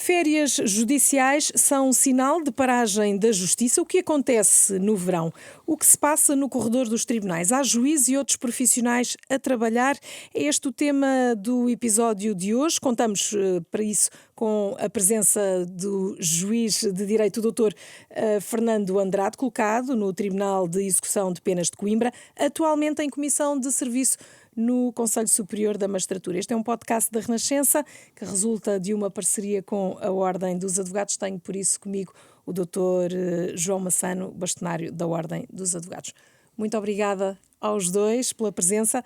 Férias judiciais são sinal de paragem da justiça. O que acontece no verão? O que se passa no corredor dos tribunais? Há juízes e outros profissionais a trabalhar? É este o tema do episódio de hoje. Contamos para isso com a presença do juiz de direito, o doutor Fernando Andrade, colocado no Tribunal de Execução de Penas de Coimbra, atualmente em comissão de serviço no Conselho Superior da Magistratura. Este é um podcast da Renascença que resulta de uma parceria com a Ordem dos Advogados. Tenho por isso comigo o doutor João Massano, bastonário da Ordem dos Advogados. Muito obrigada aos dois pela presença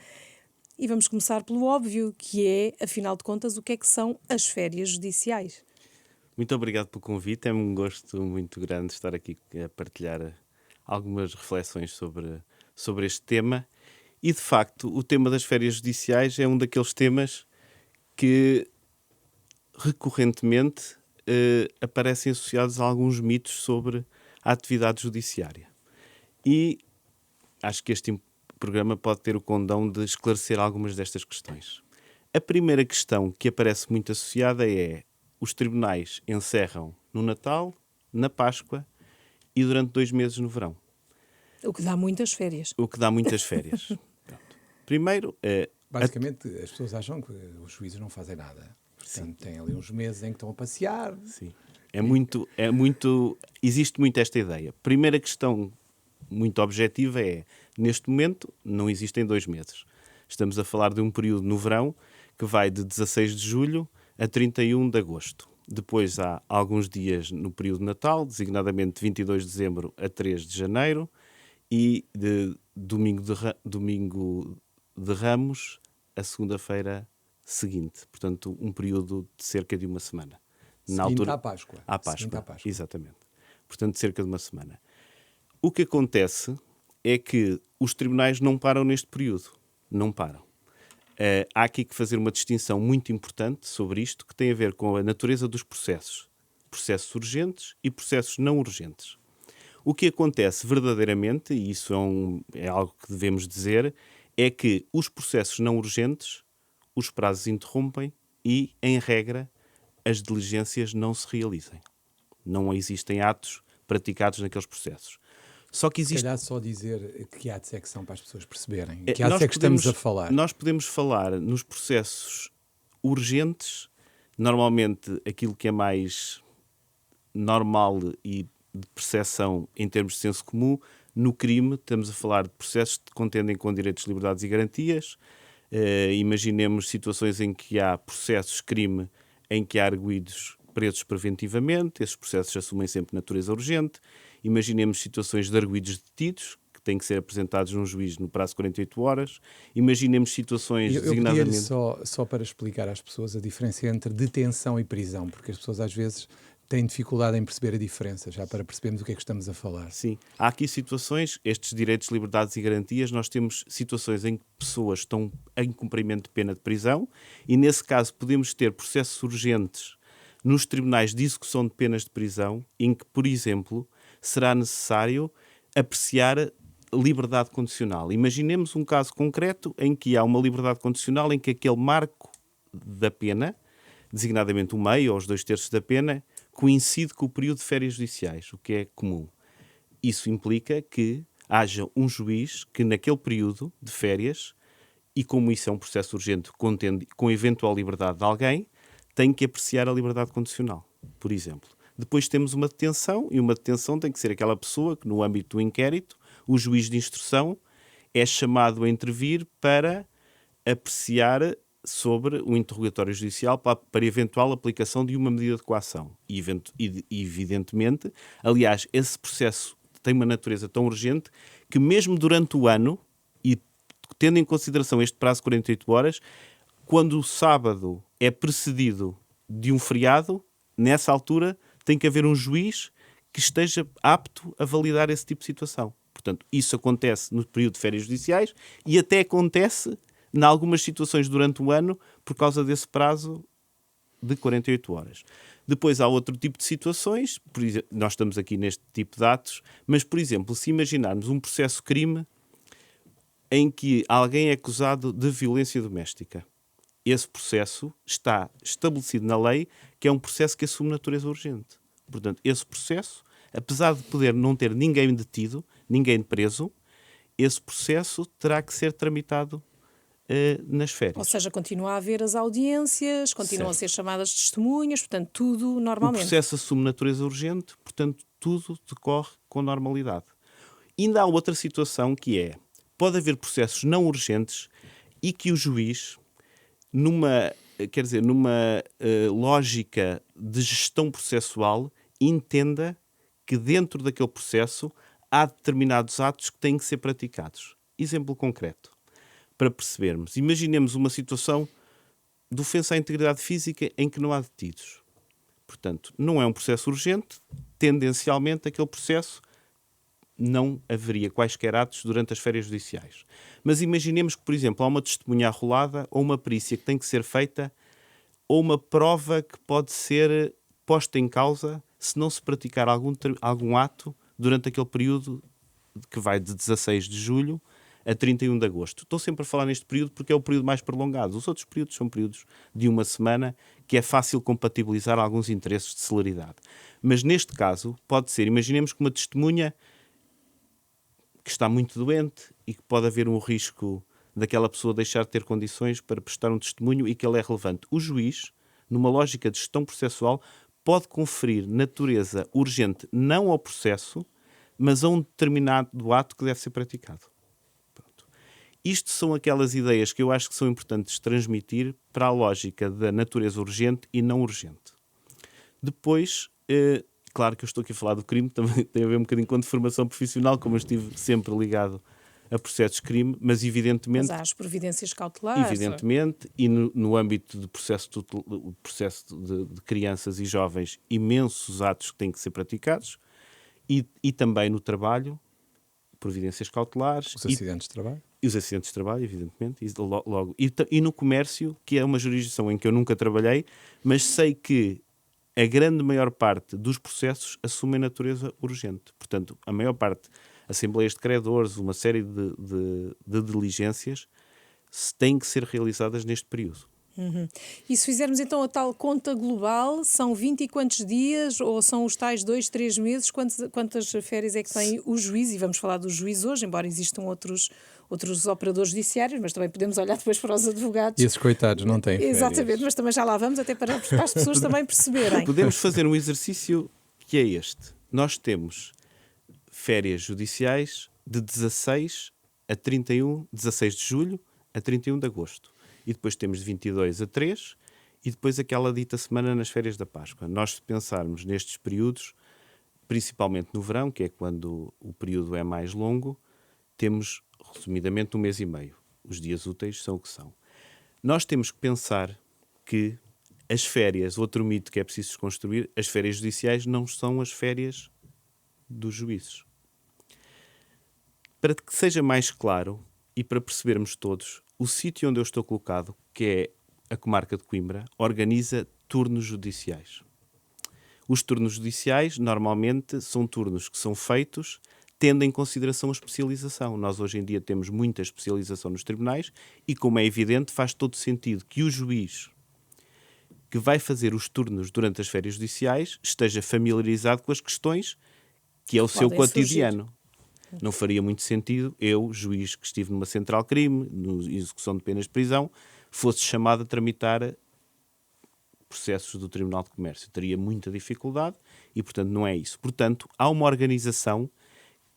e vamos começar pelo óbvio, que é, afinal de contas, o que é que são as férias judiciais? Muito obrigado pelo convite, é um gosto muito grande estar aqui a partilhar algumas reflexões sobre este tema. E, de facto, o tema das férias judiciais é um daqueles temas que recorrentemente aparecem associados a alguns mitos sobre a atividade judiciária. E acho que este programa pode ter o condão de esclarecer algumas destas questões. A primeira questão que aparece muito associada é: os tribunais encerram no Natal, na Páscoa e durante 2 meses no verão. O que dá muitas férias. O que dá muitas férias. Primeiro, basicamente, as pessoas acham que os juízes não fazem nada. Portanto, têm ali uns meses em que estão a passear. Sim. Existe muito esta ideia. Primeira questão muito objetiva é: neste momento não existem 2 meses. Estamos a falar de um período no verão que vai de 16 de julho a 31 de agosto. Depois há alguns dias no período de Natal, designadamente de 22 de dezembro a 3 de janeiro, e de domingo de Ramos a segunda-feira seguinte. Portanto, um período de cerca de uma semana. Seguinte à Páscoa. À Páscoa, exatamente. Portanto, cerca de uma semana. O que acontece é que os tribunais não param neste período. Não param. Há aqui que fazer uma distinção muito importante sobre isto, que tem a ver com a natureza dos processos. Processos urgentes e processos não urgentes. O que acontece verdadeiramente, e isso é algo que devemos dizer, é que os processos não urgentes, os prazos interrompem e, em regra, as diligências não se realizem. Não existem atos praticados naqueles processos. Só que existe... Se calhar só dizer que atos é que são para as pessoas perceberem. Que atos é que estamos a falar? Nós podemos falar nos processos urgentes, normalmente aquilo que é mais normal e de percepção em termos de senso comum. No crime, estamos a falar de processos que contendem com direitos, liberdades e garantias. Imaginemos situações em que há processos crime em que há arguidos presos preventivamente. Esses processos assumem sempre natureza urgente. Imaginemos situações de arguidos detidos, que têm que ser apresentados num juiz no prazo de 48 horas. Imaginemos situações designadamente... Só para explicar às pessoas a diferença entre detenção e prisão, porque as pessoas às vezes têm dificuldade em perceber a diferença, já para percebermos o que é que estamos a falar. Sim. Há aqui situações, estes direitos, liberdades e garantias, nós temos situações em que pessoas estão em cumprimento de pena de prisão e, nesse caso, podemos ter processos urgentes nos tribunais de execução de penas de prisão, em que, por exemplo, será necessário apreciar liberdade condicional. Imaginemos um caso concreto em que há uma liberdade condicional em que aquele marco da pena, designadamente o meio ou os 2/3 da pena, coincide com o período de férias judiciais, o que é comum. Isso implica que haja um juiz que, naquele período de férias, e como isso é um processo urgente contende com eventual liberdade de alguém, tem que apreciar a liberdade condicional, por exemplo. Depois temos uma detenção, e uma detenção tem que ser aquela pessoa que, no âmbito do inquérito, o juiz de instrução é chamado a intervir para apreciar sobre o interrogatório judicial para eventual aplicação de uma medida de coação. E, evidentemente, aliás, esse processo tem uma natureza tão urgente que mesmo durante o ano, e tendo em consideração este prazo de 48 horas, quando o sábado é precedido de um feriado, nessa altura tem que haver um juiz que esteja apto a validar esse tipo de situação. Portanto, isso acontece no período de férias judiciais e até acontece em algumas situações durante o ano por causa desse prazo de 48 horas. Depois há outro tipo de situações, nós estamos aqui neste tipo de atos, mas, por exemplo, se imaginarmos um processo crime em que alguém é acusado de violência doméstica, esse processo está estabelecido na lei que é um processo que assume natureza urgente. Portanto, esse processo, apesar de poder não ter ninguém detido, ninguém preso, esse processo terá que ser tramitado nas férias. Ou seja, continua a haver as audiências, continuam Certo. a ser chamadas testemunhas, portanto, tudo O normalmente. processo assume natureza urgente, portanto, tudo decorre com normalidade. Ainda há outra situação que é, pode haver processos não urgentes e que o juiz, numa lógica de gestão processual, entenda que dentro daquele processo há determinados atos que têm que ser praticados. Exemplo concreto, para percebermos. Imaginemos uma situação de ofensa à integridade física em que não há detidos. Portanto, não é um processo urgente, tendencialmente aquele processo não haveria quaisquer atos durante as férias judiciais. Mas imaginemos que, por exemplo, há uma testemunha arrolada ou uma perícia que tem que ser feita ou uma prova que pode ser posta em causa se não se praticar algum ato durante aquele período que vai de 16 de julho a 31 de agosto. Estou sempre a falar neste período porque é o período mais prolongado. Os outros períodos são períodos de uma semana que é fácil compatibilizar alguns interesses de celeridade. Mas neste caso pode ser, imaginemos que uma testemunha que está muito doente e que pode haver um risco daquela pessoa deixar de ter condições para prestar um testemunho e que ele é relevante. O juiz, numa lógica de gestão processual, pode conferir natureza urgente não ao processo, mas a um determinado ato que deve ser praticado. Pronto. Isto são aquelas ideias que eu acho que são importantes transmitir para a lógica da natureza urgente e não urgente. Depois, claro que eu estou aqui a falar do crime, também tem a ver um bocadinho com a formação profissional, como eu estive sempre ligado a processos de crime, mas evidentemente... Mas há as providências cautelares. Evidentemente, e no âmbito de processo de crianças e jovens, imensos atos que têm que ser praticados, e também no trabalho, providências cautelares. Os acidentes de trabalho. E os acidentes de trabalho, evidentemente. E no comércio, que é uma jurisdição em que eu nunca trabalhei, mas sei que a grande maior parte dos processos assumem natureza urgente. Portanto, a maior parte, assembleias de credores, uma série de diligências, têm que ser realizadas neste período. Uhum. E se fizermos então a tal conta global, são 20 e quantos dias, ou são os tais 2, 3 meses? Quantas férias é que tem o juiz? E vamos falar do juiz hoje, embora existam outros operadores judiciários, mas também podemos olhar depois para os advogados. E esses coitados não têm férias. Exatamente, mas também já lá vamos, até para as pessoas também perceberem. Podemos fazer um exercício que é este. Nós temos férias judiciais de 16 de julho a 31 de agosto. E depois temos de 22 a 3 e depois aquela dita semana nas férias da Páscoa. Nós, se pensarmos nestes períodos, principalmente no verão, que é quando o período é mais longo, temos, resumidamente, 1 mês e meio. Os dias úteis são o que são. Nós temos que pensar que as férias, outro mito que é preciso desconstruir, as férias judiciais não são as férias dos juízes. Para que seja mais claro e para percebermos todos, o sítio onde eu estou colocado, que é a comarca de Coimbra, organiza turnos judiciais. Os turnos judiciais, normalmente, são turnos que são feitos tendo em consideração a especialização. Nós, hoje em dia, temos muita especialização nos tribunais e, como é evidente, faz todo sentido que o juiz que vai fazer os turnos durante as férias judiciais esteja familiarizado com as questões que é o seu cotidiano. Não faria muito sentido eu, juiz que estive numa central crime, na execução de penas de prisão, fosse chamado a tramitar processos do Tribunal de Comércio. Teria muita dificuldade e, portanto, não é isso. Portanto, há uma organização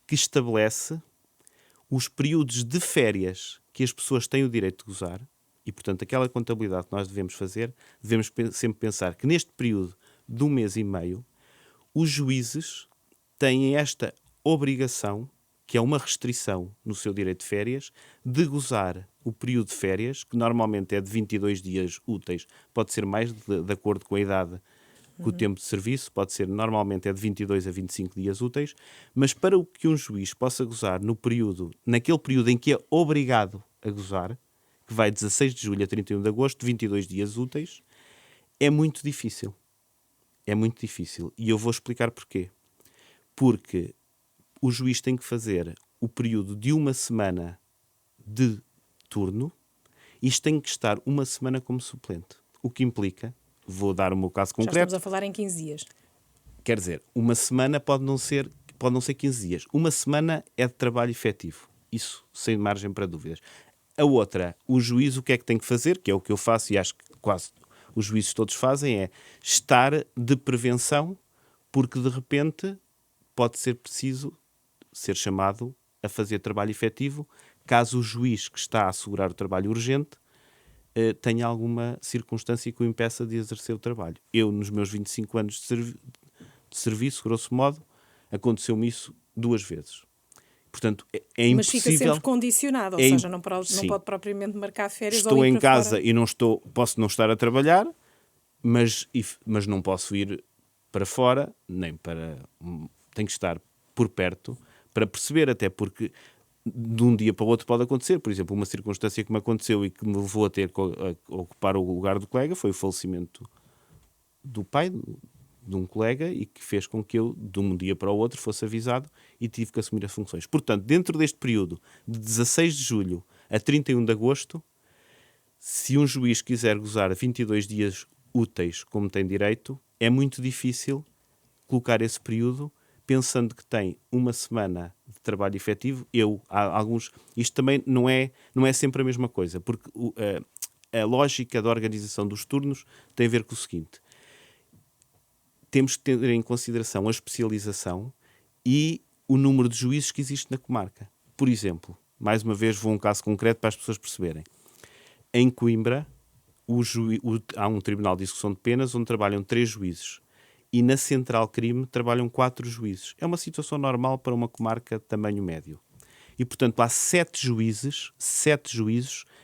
que estabelece os períodos de férias que as pessoas têm o direito de gozar e, portanto, aquela contabilidade que nós devemos fazer, devemos sempre pensar que neste período de 1 mês e meio, os juízes têm esta obrigação, que é uma restrição no seu direito de férias, de gozar o período de férias, que normalmente é de 22 dias úteis, pode ser mais de acordo com a idade, com o tempo de serviço, pode ser normalmente é de 22 a 25 dias úteis, mas para que um juiz possa gozar naquele período em que é obrigado a gozar, que vai de 16 de julho a 31 de agosto, 22 dias úteis, é muito difícil. É muito difícil. E eu vou explicar porquê. Porque o juiz tem que fazer o período de 1 semana de turno e isto tem que estar 1 semana como suplente. O que implica, vou dar o meu caso Já concreto. estamos a falar em 15 dias. Quer dizer, uma semana pode não ser 15 dias. Uma semana é de trabalho efetivo. Isso sem margem para dúvidas. A outra, o juiz o que é que tem que fazer, que é o que eu faço e acho que quase os juízes todos fazem, é estar de prevenção, porque de repente pode ser preciso ser chamado a fazer trabalho efetivo, caso o juiz que está a assegurar o trabalho urgente tenha alguma circunstância que o impeça de exercer o trabalho. Eu, nos meus 25 anos de serviço, grosso modo, aconteceu-me isso 2 vezes. Portanto, é impossível... Mas fica sempre condicionado, ou seja, não pode propriamente marcar férias ou Estou ir em para casa fora. e posso não estar a trabalhar, mas não posso ir para fora, nem para... Tenho que estar por perto para perceber, até porque de um dia para o outro pode acontecer. Por exemplo, uma circunstância que me aconteceu e que me levou a ter que ocupar o lugar do colega foi o falecimento do pai de um colega e que fez com que eu, de um dia para o outro, fosse avisado e tive que assumir as funções. Portanto, dentro deste período de 16 de julho a 31 de agosto, se um juiz quiser gozar 22 dias úteis, como tem direito, é muito difícil colocar esse período pensando que tem uma semana de trabalho efetivo. Há alguns... Isto também não é sempre a mesma coisa, porque a lógica da organização dos turnos tem a ver com o seguinte: temos que ter em consideração a especialização e o número de juízes que existe na comarca. Por exemplo, mais uma vez vou a um caso concreto para as pessoas perceberem. Em Coimbra, há um tribunal de execução de penas onde trabalham 3 juízes e na Central Crime trabalham 4 juízes. É uma situação normal para uma comarca de tamanho médio. E, portanto, há 7 juízes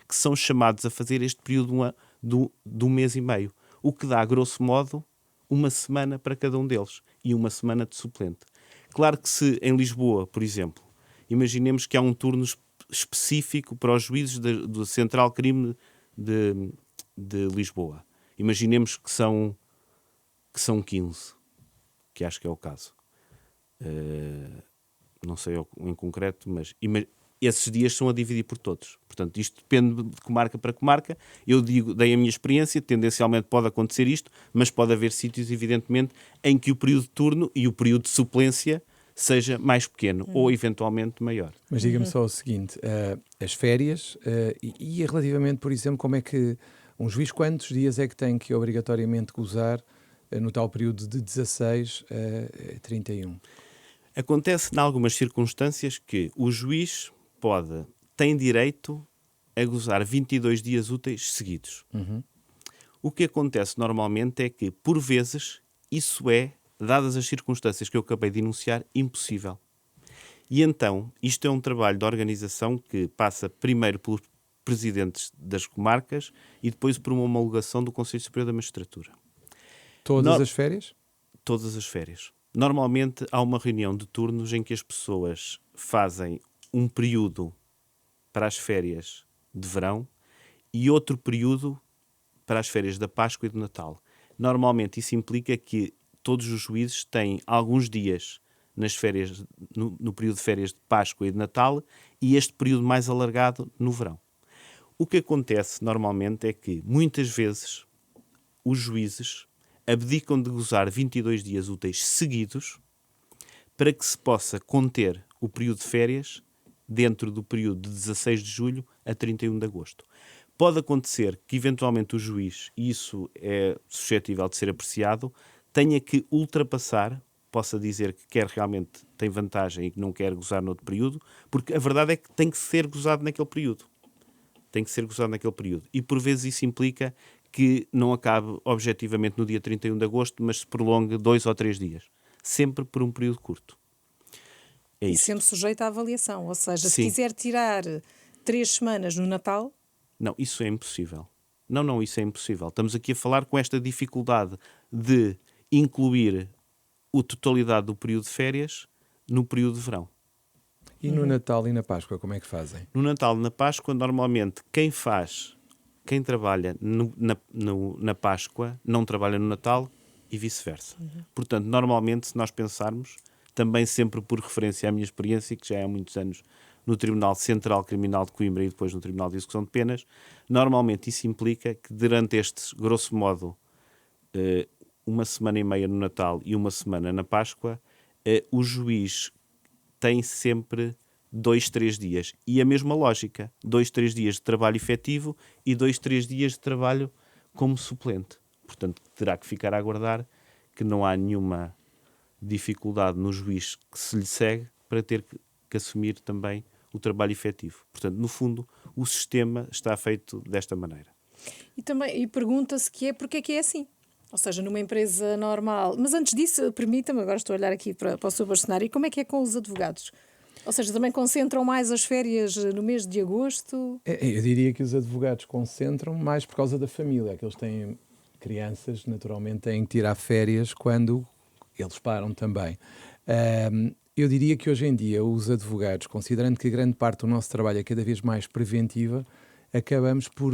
que são chamados a fazer este período de um mês e meio, o que dá, grosso modo, uma semana para cada um deles e uma semana de suplente. Claro que se em Lisboa, por exemplo, imaginemos que há um turno específico para os juízes do Central Crime de Lisboa. Imaginemos que são 15, que acho que é o caso. Não sei em concreto, mas esses dias são a dividir por todos. Portanto, isto depende de comarca para comarca. Eu dei a minha experiência, tendencialmente pode acontecer isto, mas pode haver sítios, evidentemente, em que o período de turno e o período de suplência seja mais pequeno ou eventualmente maior. Mas diga-me só o seguinte, as férias e relativamente, por exemplo, como é que um juiz quantos dias é que tem que obrigatoriamente gozar no tal período de 16 a 31? Acontece em algumas circunstâncias que o juiz tem direito a gozar 22 dias úteis seguidos. Uhum. O que acontece normalmente é que, por vezes, isso é, dadas as circunstâncias que eu acabei de enunciar, impossível. E então, isto é um trabalho de organização que passa primeiro pelos presidentes das comarcas e depois por uma homologação do Conselho Superior da Magistratura. Todas as férias? Todas as férias. Normalmente há uma reunião de turnos em que as pessoas fazem um período para as férias de verão e outro período para as férias da Páscoa e do Natal. Normalmente isso implica que todos os juízes têm alguns dias nas férias, no período de férias de Páscoa e de Natal e este período mais alargado no verão. O que acontece normalmente é que muitas vezes os juízes abdicam de gozar 22 dias úteis seguidos para que se possa conter o período de férias dentro do período de 16 de julho a 31 de agosto. Pode acontecer que, eventualmente, o juiz, e isso é suscetível de ser apreciado, tenha que ultrapassar, possa dizer que realmente tem vantagem e que não quer gozar noutro período, porque a verdade é que tem que ser gozado naquele período. Tem que ser gozado naquele período. E, por vezes, isso implica que não acabe objetivamente no dia 31 de agosto, mas se prolongue 2 ou 3 dias. Sempre por um período curto. É e isto. sempre sujeito à avaliação. Ou seja, se Sim. quiser tirar 3 semanas no Natal... Não, isso é impossível. Não, isso é impossível. Estamos aqui a falar com esta dificuldade de incluir a totalidade do período de férias no período de verão. E no Natal e na Páscoa, como é que fazem? No Natal e na Páscoa, normalmente, quem trabalha na Páscoa não trabalha no Natal e vice-versa. Portanto, normalmente, se nós pensarmos, também sempre por referência à minha experiência, que já é há muitos anos no Tribunal Central Criminal de Coimbra e depois no Tribunal de Execução de Penas, normalmente isso implica que durante estes, grosso modo, uma semana e meia no Natal e uma semana na Páscoa, o juiz tem sempre 2, 3 dias. E a mesma lógica, 2, 3 dias de trabalho efetivo e 2, 3 dias de trabalho como suplente. Portanto, terá que ficar a aguardar, que não há nenhuma dificuldade no juiz que se lhe segue para ter que assumir também o trabalho efetivo. Portanto, no fundo, o sistema está feito desta maneira. E pergunta-se porque é que é assim. Ou seja, numa empresa normal. Mas antes disso, permita-me, agora estou a olhar aqui para o seu bastonário, como é que é com os advogados? Ou seja, também concentram mais as férias no mês de agosto? Eu diria que os advogados concentram mais por causa da família, que eles têm crianças, naturalmente têm que tirar férias quando eles param também. Eu diria que hoje em dia os advogados, considerando que grande parte do nosso trabalho é cada vez mais preventiva, acabamos por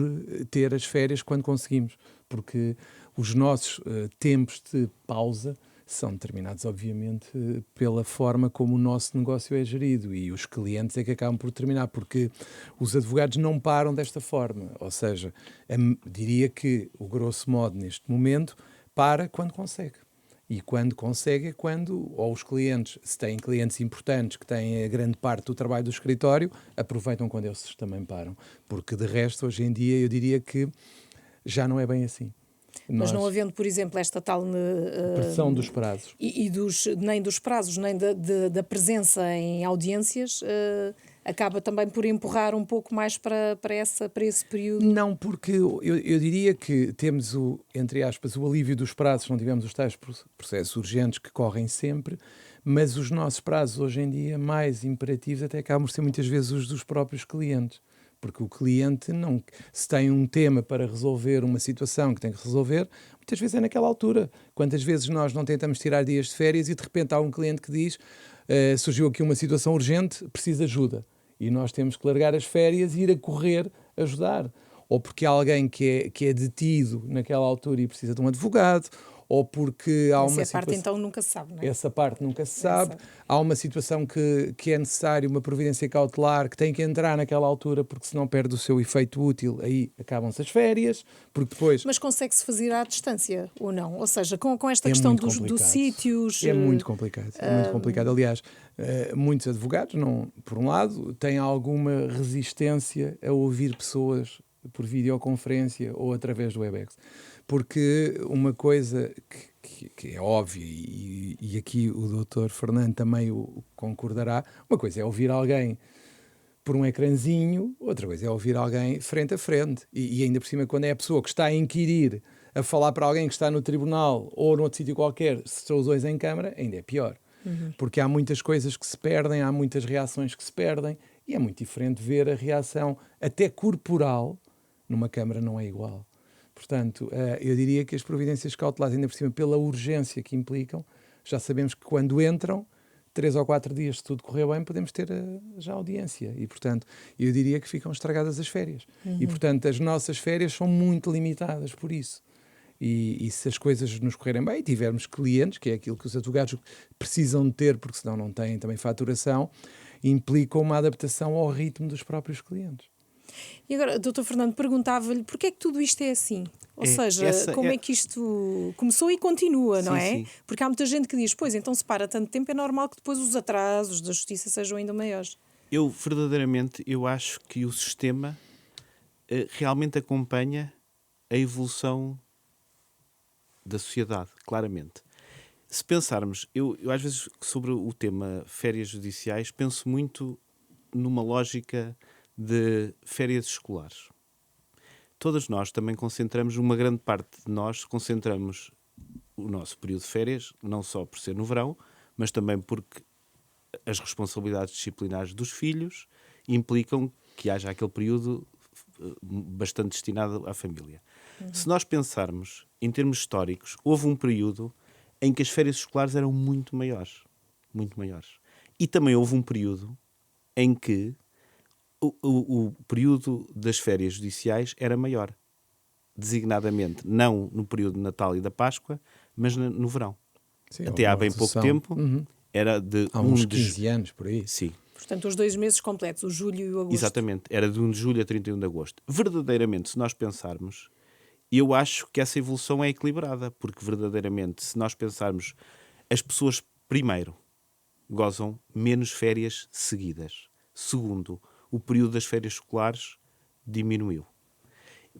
ter as férias quando conseguimos, porque os nossos tempos de pausa são determinados, obviamente, pela forma como o nosso negócio é gerido, e os clientes é que acabam por determinar, porque os advogados não param desta forma. Ou seja, diria que o grosso modo neste momento para quando consegue. E quando consegue é quando, ou os clientes, se têm clientes importantes que têm a grande parte do trabalho do escritório, aproveitam quando esses também param. Porque de resto, hoje em dia, eu diria que já não é bem assim. Mas não havendo, por exemplo, esta tal pressão dos prazos. Nem dos prazos, nem da presença em audiências, acaba também por empurrar um pouco mais para esse período? Não, porque eu diria que temos entre aspas, o alívio dos prazos, não tivemos os tais processos urgentes que correm sempre, mas os nossos prazos hoje em dia mais imperativos até acabam por ser muitas vezes os dos próprios clientes. Porque o cliente, se tem um tema para resolver uma situação que tem que resolver, muitas vezes é naquela altura. Quantas vezes nós não tentamos tirar dias de férias e de repente há um cliente que diz surgiu aqui uma situação urgente, precisa de ajuda. E nós temos que largar as férias e ir a correr ajudar. Ou porque há alguém que é detido naquela altura e precisa de um advogado, ou porque há uma situação... Essa parte então nunca se sabe, não é? Essa parte nunca se sabe. Há uma situação que é necessário, uma providência cautelar, que tem que entrar naquela altura, porque senão perde o seu efeito útil, aí acabam-se as férias, porque depois... Mas consegue-se fazer à distância, ou não? Ou seja, com esta questão dos sítios... É muito complicado, muito complicado. Aliás, muitos advogados, por um lado, têm alguma resistência a ouvir pessoas por videoconferência ou através do Webex. Porque uma coisa que é óbvia, e aqui o Dr. Fernando também o concordará, uma coisa é ouvir alguém por um ecrãzinho, outra coisa é ouvir alguém frente a frente. E ainda por cima, quando é a pessoa que está a inquirir, a falar para alguém que está no tribunal ou noutro sítio qualquer, se estão os dois em câmara, ainda é pior. Porque há muitas coisas que se perdem, há muitas reações que se perdem, e é muito diferente ver a reação até corporal numa câmara, não é igual. Portanto, eu diria que as providências cautelares, ainda por cima, pela urgência que implicam, já sabemos que quando entram, 3 ou 4 dias, se tudo correr bem, podemos ter já audiência. E, portanto, eu diria que ficam estragadas as férias. E, portanto, as nossas férias são muito limitadas por isso. E se as coisas nos correrem bem e tivermos clientes, que é aquilo que os advogados precisam de ter, porque senão não têm também faturação, implicam uma adaptação ao ritmo dos próprios clientes. E agora, Dr. Fernando, perguntava-lhe porquê é que tudo isto é assim? Ou seja, como é que isto começou e continua, não é? Sim. Porque há muita gente que diz, pois, então se para tanto tempo, é normal que depois os atrasos da justiça sejam ainda maiores. Verdadeiramente, eu acho que o sistema realmente acompanha a evolução da sociedade, claramente. Se pensarmos, eu às vezes sobre o tema férias judiciais, penso muito numa lógica de férias escolares. Todas nós também concentramos, uma grande parte de nós concentramos o nosso período de férias, não só por ser no verão, mas também porque as responsabilidades disciplinares dos filhos implicam que haja aquele período bastante destinado à família. Se nós pensarmos em termos históricos, houve um período em que as férias escolares eram muito maiores. Muito maiores. E também houve um período em que o período das férias judiciais era maior. Designadamente, não no período de Natal e da Páscoa, mas no verão. Sim, até há bem pouco tempo, era de há uns 15 anos, por aí. Sim. Portanto, os 2 meses completos, o julho e o agosto. Exatamente, era de 1 de julho a 31 de agosto. Verdadeiramente, se nós pensarmos, eu acho que essa evolução é equilibrada, porque verdadeiramente, se nós pensarmos, as pessoas, primeiro, gozam menos férias seguidas. Segundo, o período das férias escolares diminuiu.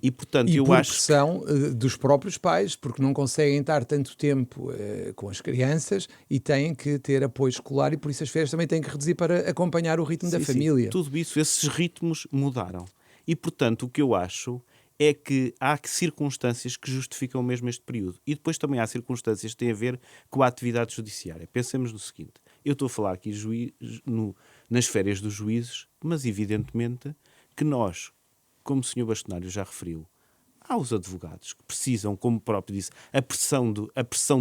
E, portanto, E eu por acho pressão dos próprios pais, porque não conseguem estar tanto tempo com as crianças e têm que ter apoio escolar, e por isso as férias também têm que reduzir para acompanhar o ritmo da Sim, família. tudo isso, esses ritmos mudaram. E, portanto, o que eu acho é que há circunstâncias que justificam mesmo este período. E depois também há circunstâncias que têm a ver com a atividade judiciária. Pensemos no seguinte, eu estou a falar aqui nas férias dos juízes, mas evidentemente que nós, como o Sr. Bastonário já referiu, há os advogados que precisam, como o próprio disse, a pressão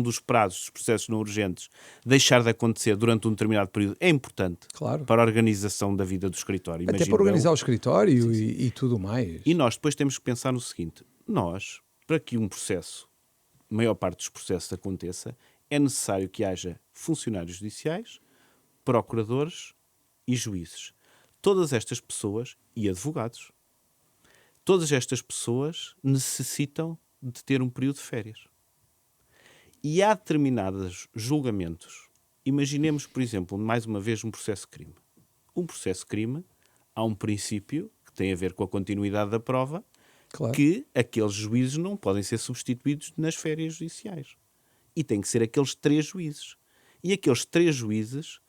dos prazos dos processos não urgentes deixar de acontecer durante um determinado período é importante, Claro. para a organização da vida do escritório. Até imagino para organizar eu. o escritório e tudo mais. E nós depois temos que pensar no seguinte, nós, para que um processo, a maior parte dos processos aconteça, é necessário que haja funcionários judiciais, procuradores e juízes. Todas estas pessoas, e advogados, todas estas pessoas necessitam de ter um período de férias. E há determinados julgamentos. Imaginemos, por exemplo, mais uma vez, um processo de crime. Um processo de crime, há um princípio que tem a ver com a continuidade da prova, Claro. que aqueles juízes não podem ser substituídos nas férias judiciais. E tem que ser aqueles 3 juízes. E aqueles 3 juízes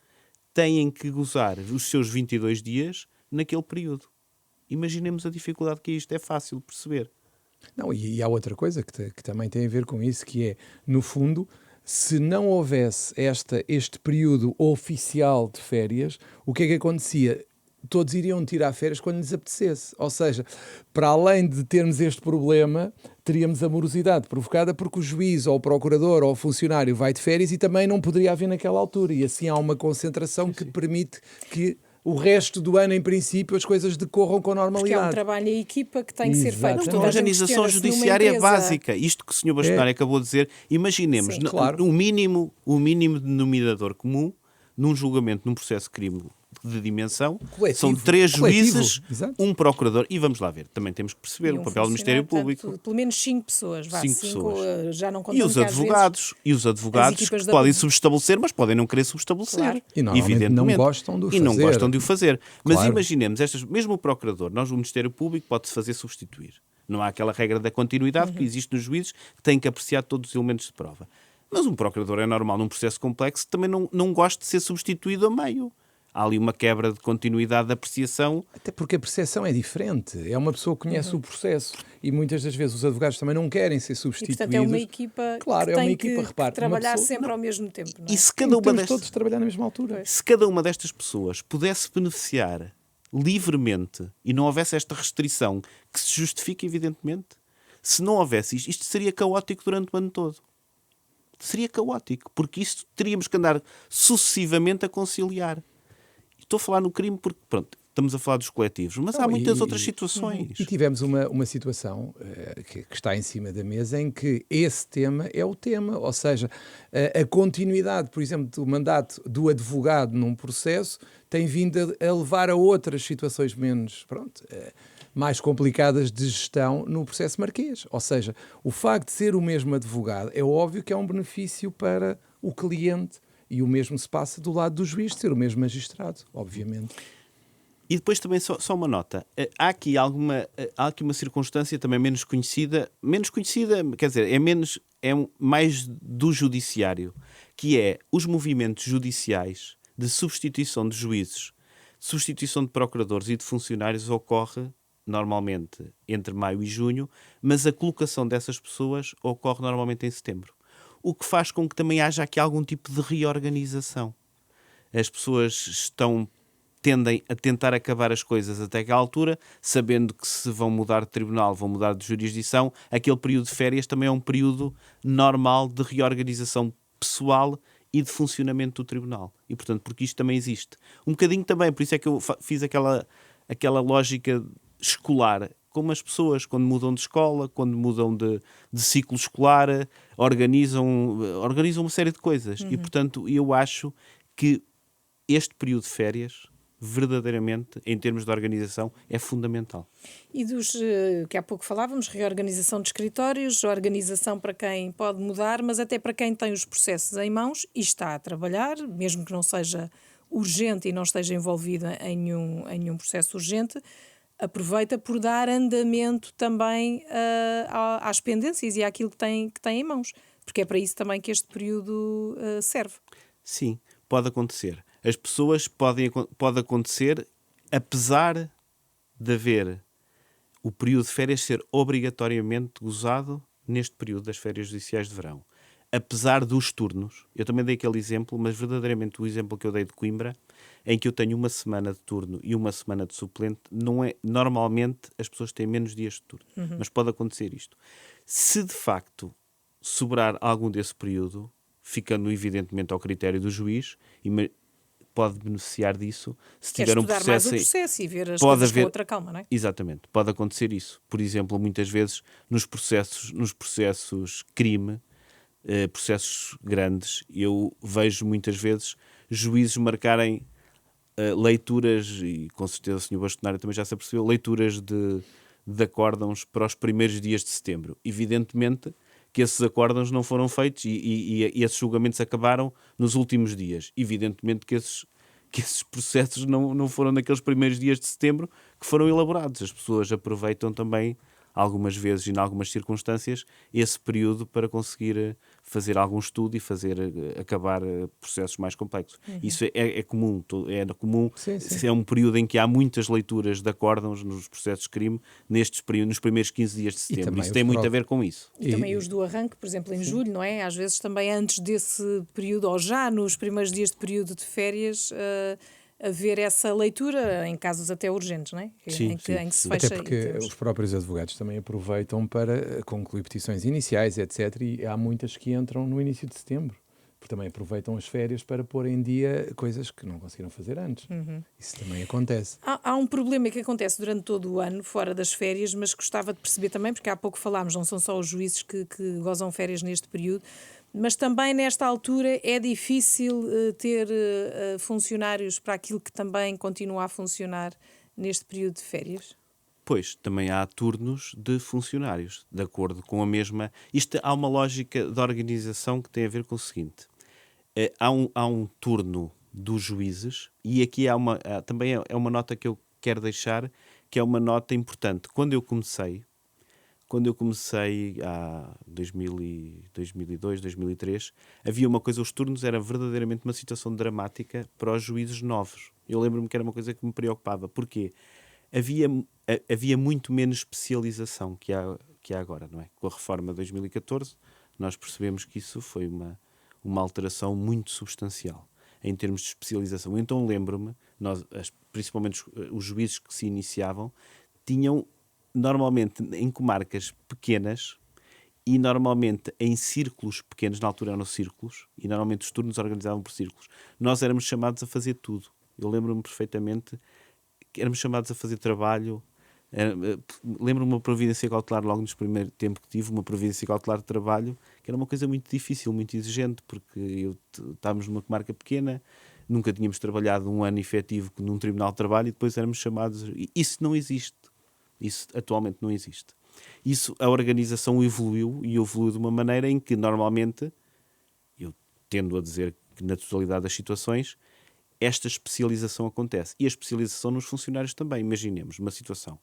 têm que gozar os seus 22 dias naquele período. Imaginemos a dificuldade que é isto, é fácil de perceber. Não, e há outra coisa que também tem a ver com isso, que é, no fundo, se não houvesse este período oficial de férias, o que é que acontecia? Todos iriam tirar férias quando lhes apetecesse. Ou seja, para além de termos este problema, teríamos a morosidade provocada porque o juiz ou o procurador ou o funcionário vai de férias e também não poderia haver naquela altura. E assim há uma concentração que permite que o resto do ano, em princípio, as coisas decorram com Porque é um normalidade. trabalho em equipa que tem que ser feito. Exatamente. A Toda a gente organização questiona-se numa judiciária é empresa- básica. Isto que o Sr. Bastonário acabou de dizer, imaginemos, Sim, claro. o mínimo denominador comum num julgamento, num processo de crime de dimensão, Coletivo. são 3 Coletivo. juízes, Exato. um procurador, e vamos lá ver, também temos que perceber E o um papel do Ministério funcionário, Público. portanto, pelo menos 5 pessoas. Vá, 5 cinco, pessoas. já não E contando os que às vezes- advogados, as equipas que da- podem subestabelecer, mas podem não querer subestabelecer. Claro. E normalmente evidentemente. não gostam de o E não fazer. gostam de o fazer. Mas Claro. imaginemos, mesmo o procurador, o Ministério Público pode-se fazer substituir. Não há aquela regra da continuidade que existe nos juízes, que têm que apreciar todos os elementos de prova. Mas um procurador é normal, num processo complexo, também não gosta de ser substituído a meio. Há ali uma quebra de continuidade de apreciação. Até porque a percepção é diferente. É uma pessoa que conhece o processo e muitas das vezes os advogados também não querem ser E, substituídos. portanto, é uma equipa Claro, que é uma tem equipa, que repare, uma trabalhar pessoa- sempre ao mesmo tempo. Não é? E se Sim, cada, uma temos destas, todos de trabalhar na mesma altura. se cada uma destas pessoas pudesse beneficiar livremente e não houvesse esta restrição, que se justifica evidentemente, se não houvesse isto seria caótico durante o ano todo. Seria caótico, porque isto teríamos que andar sucessivamente a conciliar. Estou a falar no crime porque, pronto, estamos a falar dos coletivos, mas há Não, muitas e- outras situações. E tivemos uma situação que está em cima da mesa em que esse tema é o tema, ou seja, a continuidade, por exemplo, do mandato do advogado num processo tem vindo a levar a outras situações mais complicadas de gestão no processo marquês. Ou seja, o facto de ser o mesmo advogado é óbvio que é um benefício para o cliente. E o mesmo se passa do lado do juiz, de ser o mesmo magistrado, obviamente. E depois também só uma nota. Há aqui uma circunstância também menos conhecida, quer dizer, mais do judiciário, que é os movimentos judiciais de substituição de juízes, substituição de procuradores e de funcionários ocorre normalmente entre maio e junho, mas a colocação dessas pessoas ocorre normalmente em setembro. O que faz com que também haja aqui algum tipo de reorganização. As pessoas tendem a tentar acabar as coisas até aquela altura, sabendo que se vão mudar de tribunal, vão mudar de jurisdição, aquele período de férias também é um período normal de reorganização pessoal e de funcionamento do tribunal. E, portanto, porque isto também existe. Um bocadinho também, por isso é que eu fiz aquela lógica escolar. Como as pessoas, quando mudam de escola, quando mudam de ciclo escolar, organizam uma série de coisas. E, portanto, eu acho que este período de férias verdadeiramente, em termos de organização, é fundamental. E dos que há pouco falávamos, reorganização de escritórios, organização para quem pode mudar, mas até para quem tem os processos em mãos e está a trabalhar, mesmo que não seja urgente e não esteja envolvida em nenhum processo urgente, aproveita por dar andamento também às pendências e àquilo que tem em mãos, porque é para isso também que este período serve. Sim, pode acontecer. As pessoas pode acontecer, apesar de haver o período de férias ser obrigatoriamente gozado neste período das férias judiciais de verão. Apesar dos turnos, eu também dei aquele exemplo, mas verdadeiramente o exemplo que eu dei de Coimbra, em que eu tenho uma semana de turno e uma semana de suplente, não é, normalmente as pessoas têm menos dias de turno, mas pode acontecer isto. Se de facto sobrar algum desse período, ficando evidentemente ao critério do juiz, pode beneficiar disso se Quer tiver um estudar mais o processo. processo e ver as Pode coisas haver, com outra calma, não é? exatamente, pode acontecer isso. Por exemplo, muitas vezes nos processos crime, processos grandes, eu vejo muitas vezes juízes marcarem leituras, e com certeza o Sr. Bastonário também já se apercebeu, leituras de acórdãos para os primeiros dias de setembro. Evidentemente que esses acórdãos não foram feitos e esses julgamentos acabaram nos últimos dias. Evidentemente que esses processos não foram naqueles primeiros dias de setembro que foram elaborados. As pessoas aproveitam também, algumas vezes e em algumas circunstâncias, esse período para conseguir fazer algum estudo e acabar processos mais complexos. Isso é comum. Sim. É um período em que há muitas leituras de acórdãos nos processos de crime nos primeiros 15 dias de setembro. Isso tem muito a ver com isso. E também os do arranque, por exemplo, em julho, não é? Às vezes também antes desse período, ou já nos primeiros dias de período de férias, haver essa leitura, em casos até urgentes, não é? Sim, em que se Até fecha. porque os próprios advogados também aproveitam para concluir petições iniciais, etc. E há muitas que entram no início de setembro, porque também aproveitam as férias para pôr em dia coisas que não conseguiram fazer antes. Isso também acontece. Há um problema que acontece durante todo o ano, fora das férias, mas gostava de perceber também, porque há pouco falámos, não são só os juízes que gozam férias neste período, mas também nesta altura é difícil ter funcionários para aquilo que também continua a funcionar neste período de férias? Pois, também há turnos de funcionários, de acordo com a mesma... Há uma lógica de organização que tem a ver com o seguinte. Há um turno dos juízes e aqui também é uma nota que eu quero deixar, que é uma nota importante. Quando eu comecei há 2002, 2003, havia uma coisa, os turnos era verdadeiramente uma situação dramática para os juízes novos. Eu lembro-me que era uma coisa que me preocupava. Porquê? Havia muito menos especialização que há agora, não é? Com a reforma de 2014, nós percebemos que isso foi uma alteração muito substancial em termos de especialização. Então lembro-me, principalmente os juízes que se iniciavam, tinham normalmente em comarcas pequenas e normalmente em círculos pequenos, na altura eram círculos, e normalmente os turnos organizavam por círculos. Nós éramos chamados a fazer tudo. Eu lembro-me perfeitamente que éramos chamados a fazer trabalho. Lembro-me uma providência cautelar logo no primeiro tempo que tive, uma providência cautelar de trabalho, que era uma coisa muito difícil, muito exigente, porque estávamos numa comarca pequena, nunca tínhamos trabalhado um ano efetivo num tribunal de trabalho e depois éramos chamados... Isso não existe. Isso atualmente não existe. A organização evoluiu de uma maneira em que normalmente, eu tendo a dizer que na totalidade das situações, esta especialização acontece. E a especialização nos funcionários também. Imaginemos uma situação.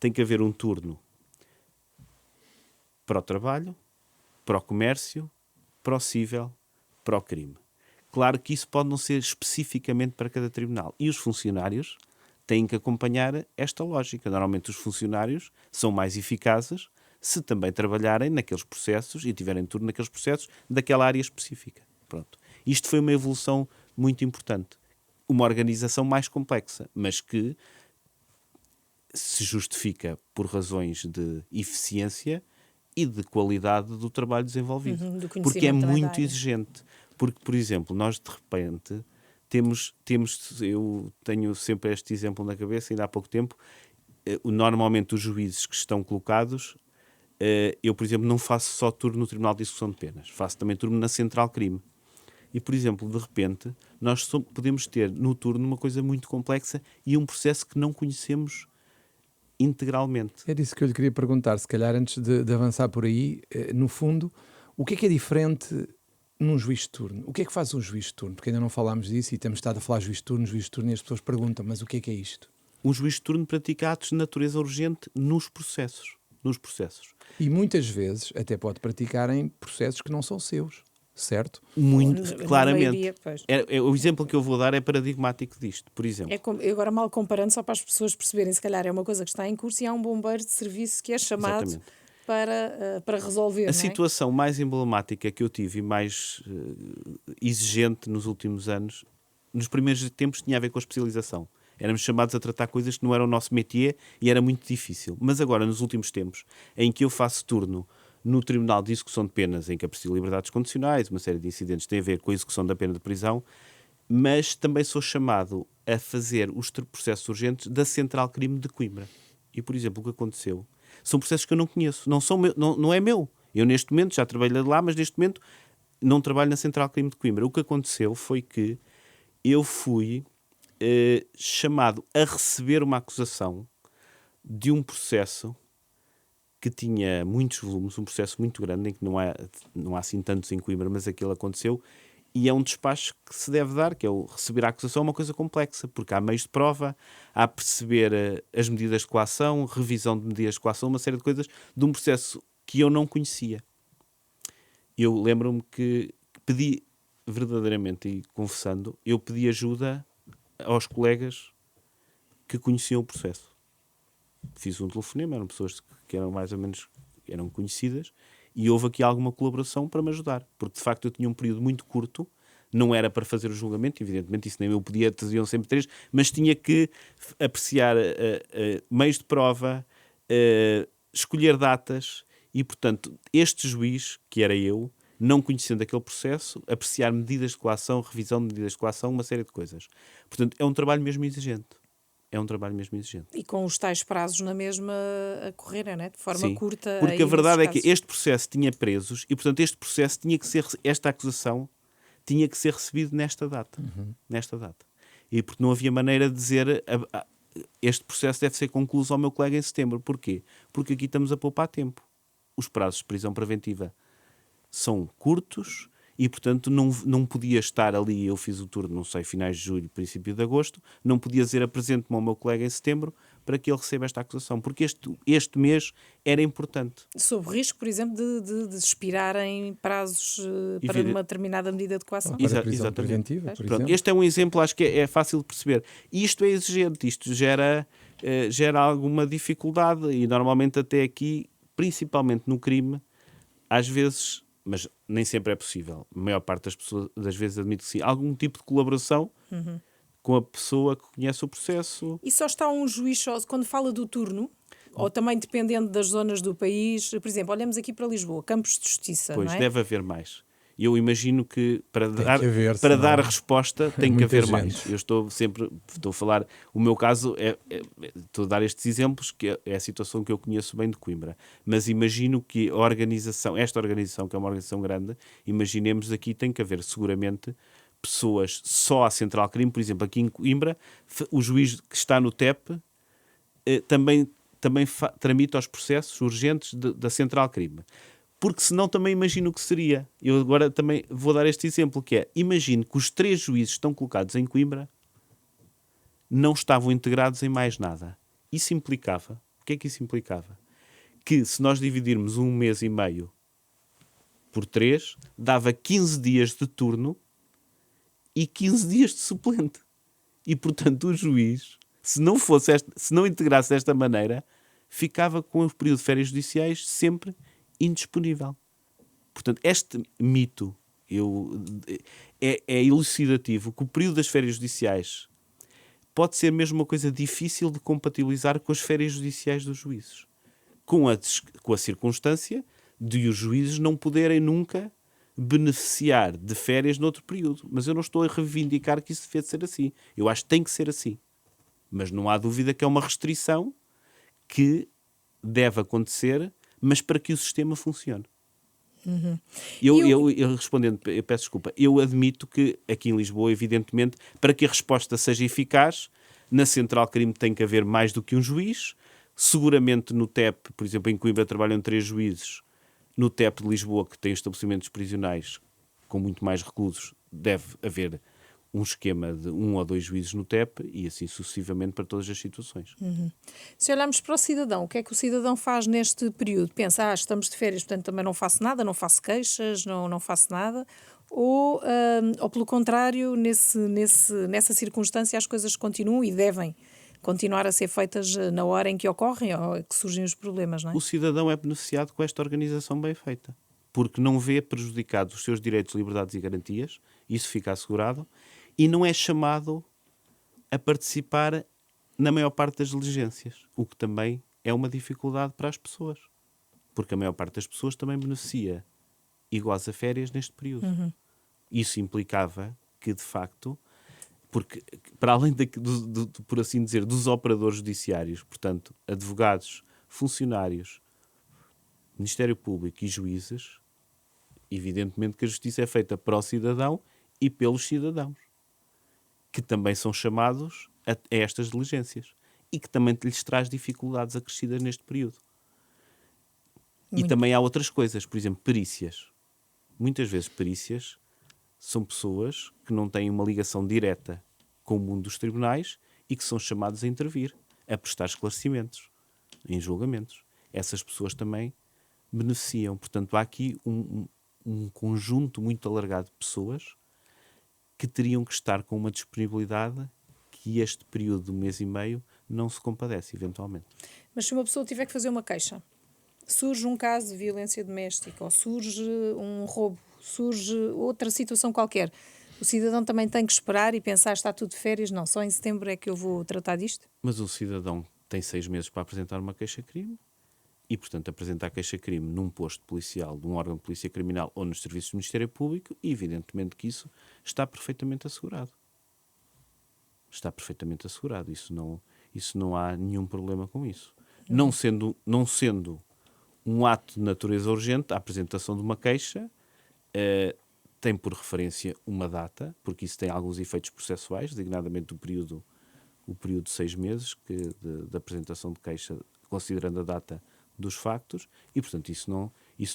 Tem que haver um turno para o trabalho, para o comércio, para o cível, para o crime. Claro que isso pode não ser especificamente para cada tribunal. E os funcionários têm que acompanhar esta lógica. Normalmente os funcionários são mais eficazes se também trabalharem naqueles processos e tiverem turno naqueles processos daquela área específica. Pronto. Isto foi uma evolução muito importante. Uma organização mais complexa, mas que se justifica por razões de eficiência e de qualidade do trabalho desenvolvido. Porque é muito exigente. Porque, por exemplo, nós de repente eu tenho sempre este exemplo na cabeça, ainda há pouco tempo, normalmente os juízes que estão colocados, eu, por exemplo, não faço só turno no Tribunal de Execução de Penas, faço também turno na Central Crime. E, por exemplo, de repente, nós podemos ter no turno uma coisa muito complexa e um processo que não conhecemos integralmente. É disso que eu lhe queria perguntar, se calhar antes de avançar por aí, no fundo, o que é diferente num juiz de turno? O que é que faz um juiz de turno? Porque ainda não falámos disso e temos estado a falar juiz de turno, e as pessoas perguntam, mas o que é isto? Um juiz de turno pratica atos de natureza urgente nos processos. E muitas vezes até pode praticar em processos que não são seus, certo? Muito claramente. Maioria, O exemplo que eu vou dar é paradigmático disto, por exemplo. eu agora mal comparando, só para as pessoas perceberem, se calhar é uma coisa que está em curso e há um bombeiro de serviço que é chamado para resolver. A situação mais emblemática que eu tive e mais exigente nos últimos anos, nos primeiros tempos, tinha a ver com a especialização. Éramos chamados a tratar coisas que não eram o nosso métier e era muito difícil. Mas agora, nos últimos tempos, em que eu faço turno no Tribunal de Execução de Penas, em que aprecio liberdades condicionais, uma série de incidentes que têm a ver com a execução da pena de prisão, mas também sou chamado a fazer os processos urgentes da Central Crime de Coimbra. E, por exemplo, o que aconteceu são processos que eu não conheço, não é meu. Eu, neste momento, já trabalhei lá, mas neste momento não trabalho na Central Crime de Coimbra. O que aconteceu foi que eu fui chamado a receber uma acusação de um processo que tinha muitos volumes, um processo muito grande, em que não há assim tantos em Coimbra, mas aquilo aconteceu, e é um despacho que se deve dar, que é o receber a acusação, é uma coisa complexa, porque há meios de prova, há perceber as medidas de coação, revisão de medidas de coação, uma série de coisas, de um processo que eu não conhecia. Eu lembro-me que pedi, verdadeiramente e confessando, eu pedi ajuda aos colegas que conheciam o processo. Fiz um telefonema, eram pessoas que eram mais ou menos conhecidas, e houve aqui alguma colaboração para me ajudar, porque de facto eu tinha um período muito curto, não era para fazer o julgamento, evidentemente isso nem eu podia, diziam sempre 3, mas tinha que apreciar meios de prova, escolher datas, e portanto este juiz, que era eu, não conhecendo aquele processo, apreciar medidas de coação, revisão de medidas de coação, uma série de coisas. Portanto, é um trabalho mesmo exigente. E com os tais prazos na mesma a correrem, né? De forma curta. Porque a verdade é que este processo tinha presos e, portanto, esta acusação tinha que ser recebida nesta data. E porque não havia maneira de dizer este processo deve ser concluído ao meu colega em setembro. Porquê? Porque aqui estamos a poupar tempo. Os prazos de prisão preventiva são curtos e, portanto, não podia estar ali. Eu fiz o turno, não sei, finais de julho, princípio de agosto, não podia dizer apresente-me ao meu colega em setembro para que ele receba esta acusação, porque este mês era importante. Sob risco, por exemplo, de expirarem prazos para uma determinada medida de coação. Exatamente. Preventiva, por exemplo. Este é um exemplo, acho que é fácil de perceber. E isto é exigente, isto gera alguma dificuldade e normalmente até aqui, principalmente no crime, às vezes, mas nem sempre é possível, a maior parte das pessoas das vezes admite que sim, algum tipo de colaboração com a pessoa que conhece o processo. E só está um juiz só, quando fala do turno, ou também dependendo das zonas do país, por exemplo, olhamos aqui para Lisboa, Campos de Justiça, pois, não é? Deve haver mais. Eu imagino que para dar resposta tem que haver mais. Eu estou a falar, o meu caso, estou a dar estes exemplos, que é a situação que eu conheço bem de Coimbra. Mas imagino que esta organização, que é uma organização grande, imaginemos aqui tem que haver seguramente pessoas só à Central Crime, por exemplo, aqui em Coimbra, o juiz que está no TEP também tramita os processos urgentes da Central Crime. Porque senão também imagino o que seria. Eu agora também vou dar este exemplo, que é, imagino que os 3 juízes que estão colocados em Coimbra não estavam integrados em mais nada. Isso implicava, o que é que isso implicava? Que se nós dividirmos 1 mês e meio por 3, dava 15 dias de turno e 15 dias de suplente. E, portanto, o juiz, se não integrasse desta maneira, ficava com o período de férias judiciais sempre indisponível. Portanto, este mito é elucidativo, que o período das férias judiciais pode ser mesmo uma coisa difícil de compatibilizar com as férias judiciais dos juízes. Com a circunstância de os juízes não poderem nunca beneficiar de férias noutro período. Mas eu não estou a reivindicar que isso deve ser assim. Eu acho que tem que ser assim. Mas não há dúvida que é uma restrição que deve acontecer, mas para que o sistema funcione. Eu respondendo, eu peço desculpa, eu admito que aqui em Lisboa, evidentemente, para que a resposta seja eficaz, na Central Crime tem que haver mais do que um juiz. Seguramente no TEP, por exemplo, em Coimbra trabalham 3 juízes. No TEP de Lisboa, que tem estabelecimentos prisionais com muito mais reclusos, deve haver um esquema de 1 ou 2 juízes no TEP e assim sucessivamente para todas as situações. Se olharmos para o cidadão, o que é que o cidadão faz neste período? Pensa, estamos de férias, portanto também não faço nada, não faço queixas, não faço nada. Ou pelo contrário, nessa circunstância as coisas continuam e devem continuar a ser feitas na hora em que ocorrem ou que surgem os problemas, não é? O cidadão é beneficiado com esta organização bem feita, porque não vê prejudicados os seus direitos, liberdades e garantias, isso fica assegurado, e não é chamado a participar na maior parte das diligências, o que também é uma dificuldade para as pessoas, porque a maior parte das pessoas também beneficia e goza férias neste período. Isso implicava que, de facto, porque para além por assim dizer, dos operadores judiciários, portanto, advogados, funcionários, Ministério Público e juízes, evidentemente que a justiça é feita para o cidadão e pelos cidadãos, que também são chamados a estas diligências e que também lhes traz dificuldades acrescidas neste período. E também há outras coisas, por exemplo, perícias. Muitas vezes perícias são pessoas que não têm uma ligação direta com o mundo dos tribunais e que são chamados a intervir, a prestar esclarecimentos em julgamentos. Essas pessoas também beneficiam. Portanto, há aqui um conjunto muito alargado de pessoas que teriam que estar com uma disponibilidade que este período de 1 mês e meio não se compadece, eventualmente. Mas se uma pessoa tiver que fazer uma queixa, surge um caso de violência doméstica ou surge um roubo, surge outra situação qualquer, o cidadão também tem que esperar e pensar, está tudo de férias, não, só em setembro é que eu vou tratar disto? Mas o cidadão tem 6 meses para apresentar uma queixa-crime e, portanto, apresentar queixa-crime num posto policial, de um órgão de polícia criminal ou nos serviços do Ministério Público, e evidentemente que isso está perfeitamente assegurado. Está perfeitamente assegurado. Isso não há nenhum problema com isso. Não sendo um ato de natureza urgente, a apresentação de uma queixa tem por referência uma data, porque isso tem alguns efeitos processuais, designadamente o período de 6 meses de apresentação de queixa, considerando a data dos factos, e, portanto, isso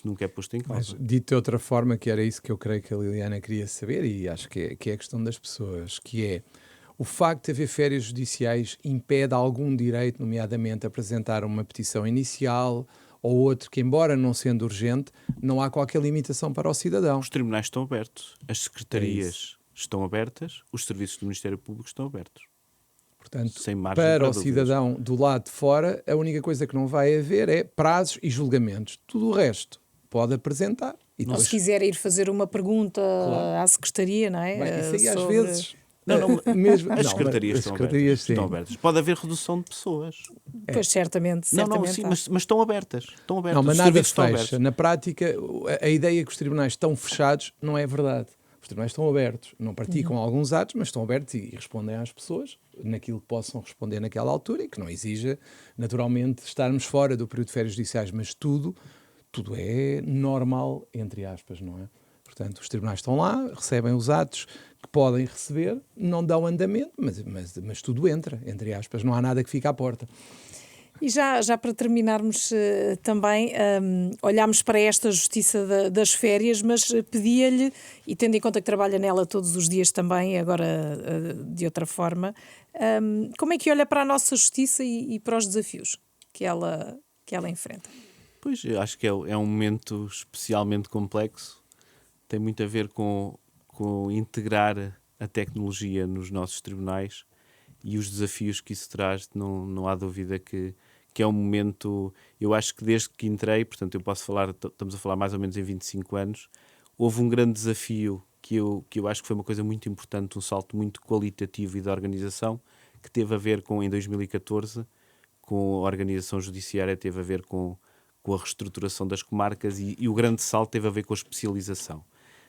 nunca é posto em causa. Mas, dito de outra forma, que era isso que eu creio que a Liliana queria saber, e acho que é a questão das pessoas, que é o facto de haver férias judiciais impede algum direito, nomeadamente apresentar uma petição inicial ou outro que, embora não sendo urgente, não há qualquer limitação para o cidadão. Os tribunais estão abertos, as secretarias estão abertas, os serviços do Ministério Público estão abertos. Portanto, Sem margem para o dúvidas. cidadão do lado de fora, a única coisa que não vai haver é prazos e julgamentos. Tudo o resto pode apresentar. E Ou depois, se quiser ir fazer uma pergunta à secretaria, não é? bem, isso aí às Sobre- vezes... Não, mesmo, as não, secretarias, as estão, secretarias, abertas, sim. estão abertas. Pode haver redução de pessoas. Pois, certamente. Não, sim, há. mas estão abertas. Estão abertas. Não, mas Os nada serviços estão fecha. abertos. Na prática, a ideia que os tribunais estão fechados não é verdade. Os tribunais estão abertos. Não praticam alguns atos, mas estão abertos e respondem às pessoas naquilo que possam responder naquela altura e que não exija, naturalmente, estarmos fora do período de férias judiciais. Mas tudo é normal, entre aspas, não é? Portanto, os tribunais estão lá, recebem os atos que podem receber, não dão andamento, mas tudo entra, entre aspas. Não há nada que fique à porta. E já para terminarmos também, olhámos para esta justiça das férias, mas pedia-lhe, e tendo em conta que trabalha nela todos os dias também, agora de outra forma, como é que olha para a nossa justiça e para os desafios que ela enfrenta? Pois, eu acho que é um momento especialmente complexo. Tem muito a ver com integrar a tecnologia nos nossos tribunais e os desafios que isso traz. Não há dúvida que é um momento... Eu acho que desde que entrei, portanto, eu posso falar, estamos a falar mais ou menos em 25 anos, houve um grande desafio que eu acho que foi uma coisa muito importante, um salto muito qualitativo e de organização, que teve a ver com, em 2014, com a organização judiciária, teve a ver com a reestruturação das comarcas e o grande salto teve a ver com a especialização.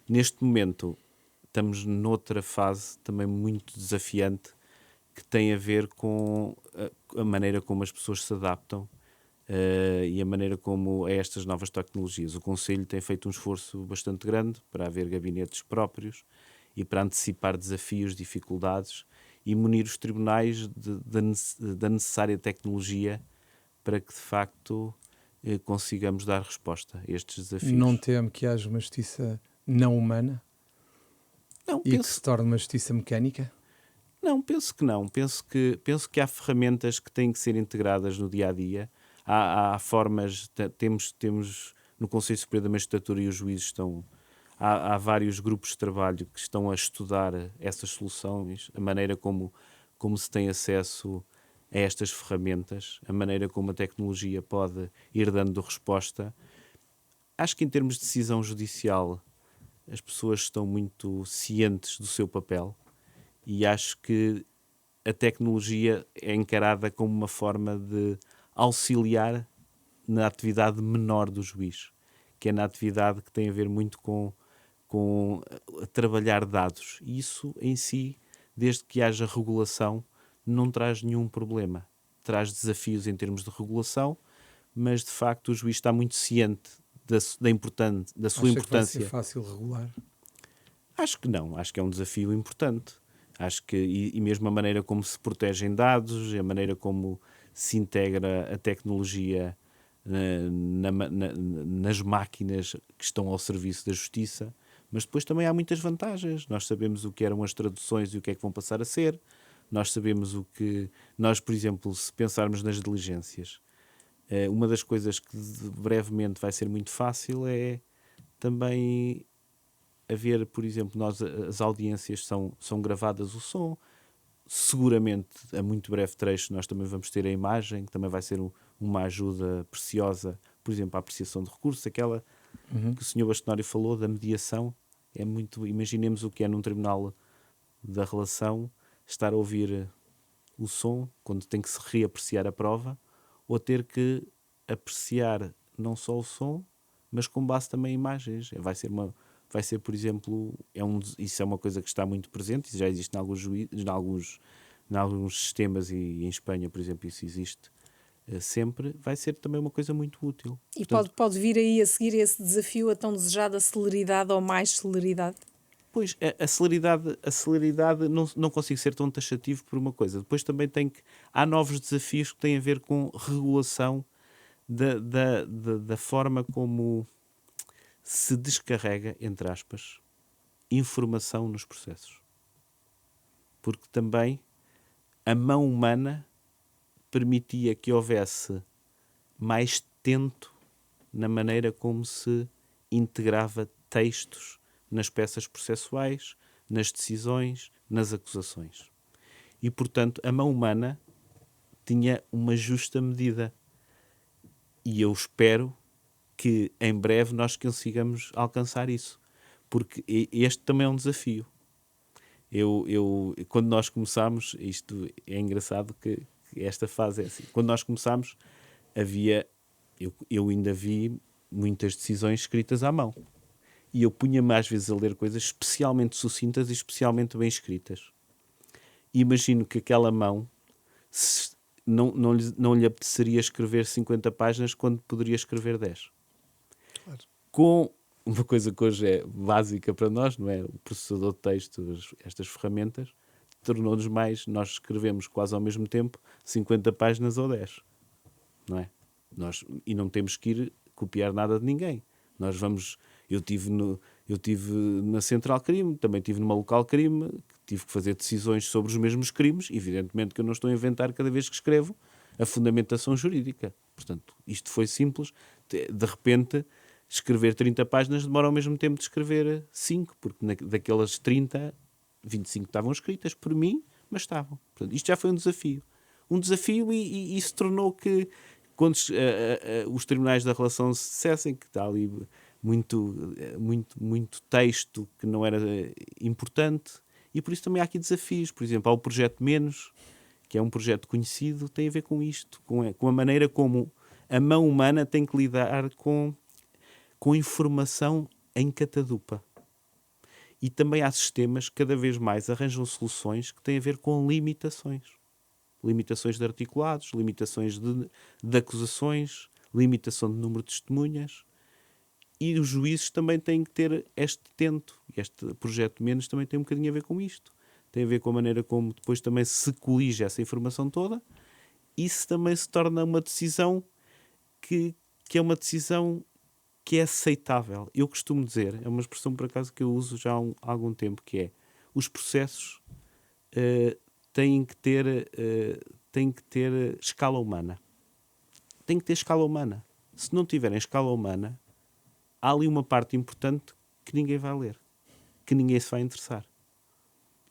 Neste momento, estamos noutra fase também muito desafiante, que tem a ver com a maneira como as pessoas se adaptam e a maneira como é estas novas tecnologias. O Conselho tem feito um esforço bastante grande para haver gabinetes próprios e para antecipar desafios, dificuldades e munir os tribunais da necessária tecnologia para que, de facto, consigamos dar resposta a estes desafios. Não teme que haja uma justiça não humana? Não, E que se torne uma justiça mecânica? Não, penso que não. Penso que há ferramentas que têm que ser integradas no dia-a-dia. Há formas, temos no Conselho Superior da Magistratura e os juízes estão... Há vários grupos de trabalho que estão a estudar essas soluções, a maneira como se tem acesso a estas ferramentas, a maneira como a tecnologia pode ir dando resposta. Acho que em termos de decisão judicial as pessoas estão muito cientes do seu papel e acho que a tecnologia é encarada como uma forma de auxiliar na atividade menor do juiz, que é na atividade que tem a ver muito com trabalhar dados. E isso em si, desde que haja regulação, não traz nenhum problema. Traz desafios em termos de regulação, mas de facto o juiz está muito ciente da sua importância. Que vai ser fácil regular? Acho que não. Acho que é um desafio importante. Acho que, e mesmo a maneira como se protegem dados, a maneira como se integra a tecnologia nas máquinas que estão ao serviço da justiça, mas depois também há muitas vantagens. Nós sabemos o que eram as traduções e o que é que vão passar a ser. Nós sabemos o que... Nós, por exemplo, se pensarmos nas diligências, uma das coisas que brevemente vai ser muito fácil é também haver, por exemplo, as audiências são gravadas o som. Seguramente, a muito breve trecho, nós também vamos ter a imagem, que também vai ser uma ajuda preciosa, por exemplo, à apreciação de recursos, aquela que o Sr. Bastonário falou, da mediação. É muito... Imaginemos o que é num tribunal da relação, estar a ouvir o som, quando tem que se reapreciar a prova, ou ter que apreciar não só o som, mas com base também em imagens. Vai ser, por exemplo, isso é uma coisa que está muito presente, já existe em alguns sistemas e em Espanha, por exemplo, isso existe sempre. Vai ser também uma coisa muito útil. E portanto, pode vir aí a seguir esse desafio, a tão desejada celeridade ou mais celeridade? Pois, a celeridade não consigo ser tão taxativo por uma coisa. Depois também há novos desafios que têm a ver com regulação da forma como se descarrega, entre aspas, informação nos processos. Porque também a mão humana permitia que houvesse mais tento na maneira como se integrava textos nas peças processuais, nas decisões, nas acusações. E, portanto, a mão humana tinha uma justa medida. E eu espero que em breve nós consigamos alcançar isso. Porque este também é um desafio. Quando nós começámos, isto é engraçado que esta fase é assim. Quando nós começámos, eu ainda vi muitas decisões escritas à mão. E eu punha-me às vezes a ler coisas especialmente sucintas e especialmente bem escritas. E imagino que aquela mão não lhe apeteceria escrever 50 páginas quando poderia escrever 10. Claro. Com uma coisa que hoje é básica para nós, não é? O processador de texto, estas ferramentas, tornou-nos mais... Nós escrevemos quase ao mesmo tempo 50 páginas ou 10. Não é? E não temos que ir copiar nada de ninguém. Nós vamos... Eu tive na Central Crime, também tive numa Local Crime, tive que fazer decisões sobre os mesmos crimes. Evidentemente que eu não estou a inventar cada vez que escrevo a fundamentação jurídica. Portanto, isto foi simples. De repente, escrever 30 páginas demora ao mesmo tempo de escrever 5, porque daquelas 30, 25 estavam escritas por mim, mas estavam. Portanto, isto já foi um desafio. E se tornou que, quando os tribunais da relação se dissessem que está ali muito texto que não era importante, e por isso também há aqui desafios. Por exemplo, há o projeto Menos, que é um projeto conhecido, tem a ver com isto, com a maneira como a mão humana tem que lidar com informação em catadupa. E também há sistemas que cada vez mais arranjam soluções que têm a ver com limitações. limitações de articulados, limitações de acusações, limitação de número de testemunhas. E os juízes também têm que ter este tento. Este projeto Menos também tem um bocadinho a ver com isto. Tem a ver com a maneira como depois também se colige essa informação toda. Isso também se torna uma decisão que é uma decisão que é aceitável. Eu costumo dizer, é uma expressão por acaso que eu uso já há algum tempo, que é: os processos têm que ter escala humana. Têm que ter escala humana. Se não tiverem escala humana, há ali uma parte importante que ninguém vai ler, que ninguém se vai interessar.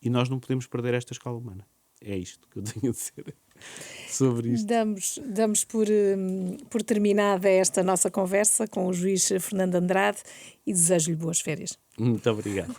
E nós não podemos perder esta escala humana. É isto que eu tenho a dizer sobre isto. Damos por terminada esta nossa conversa com o juiz Fernando Andrade e desejo-lhe boas férias. Muito obrigado.